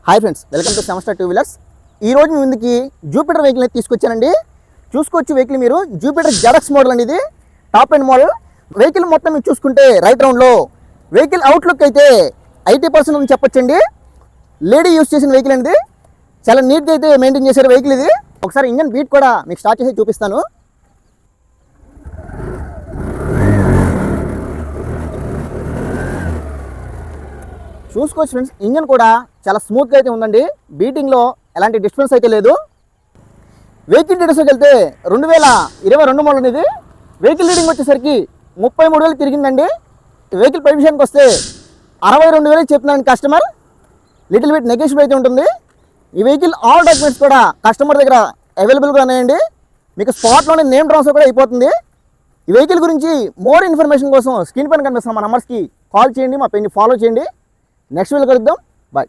Hi friends, welcome to semester two wheelers. ఈరోజు మీ ముందుకి Jupiter vehicle అయితే తీసుకొచ్చానండి. చూసుకోవచ్చు వెహికల్ మీరు జూపిటర్ జెడ్ఎక్స్ మోడల్ అండి. ఇది టాప్ ఎండ్ మోడల్ వెహికల్. మొత్తం మీరు చూసుకుంటే రైట్ రౌండ్లో వెహికల్ అవుట్లుక్ అయితే 80% అని చెప్పొచ్చండి. లేడీ యూస్ చేసిన వెహికల్ అండి. చాలా నీట్గా అయితే మెయింటైన్ చేశారు వెహికల్ ఇది. ఒకసారి ఇంజన్ బీట్ కూడా మీకు స్టార్ట్ చేసి చూపిస్తాను. చూసుకోవచ్చు ఫ్రెండ్స్, ఇంజన్ కూడా చాలా స్మూత్గా అయితే ఉందండి. బీటింగ్లో ఎలాంటి డిస్టర్బెన్స్ అయితే లేదు. వెహికల్ డీటెయిల్స్కి వెళ్తే 2022 మోడల్ ఇది. వెహికల్ రీడింగ్ వచ్చేసరికి 33,000 తిరిగిందండి. వెహికల్ పర్మిషన్కి వస్తే 62,000 చెప్తున్నాను కస్టమర్. లిటిల్ బిట్ నెగోషియబుల్ అయితే ఉంటుంది. ఈ వెహికల్ ఆల్ డాక్యుమెంట్స్ కూడా కస్టమర్ దగ్గర అవైలబుల్గా ఉన్నాయండి. మీకు స్పాట్లోనే నేమ్ ట్రాన్స్ఫర్ కూడా అయిపోతుంది. ఈ వెహికల్ గురించి మోర్ ఇన్ఫర్మేషన్ కోసం స్క్రీన్ పైన కనిపిస్తున్న మా నెంబర్స్కి కాల్ చేయండి, మా పేజ్ని ఫాలో చేయండి. నెక్స్ట్ వీడియో కలుద్దాం. బాయ్.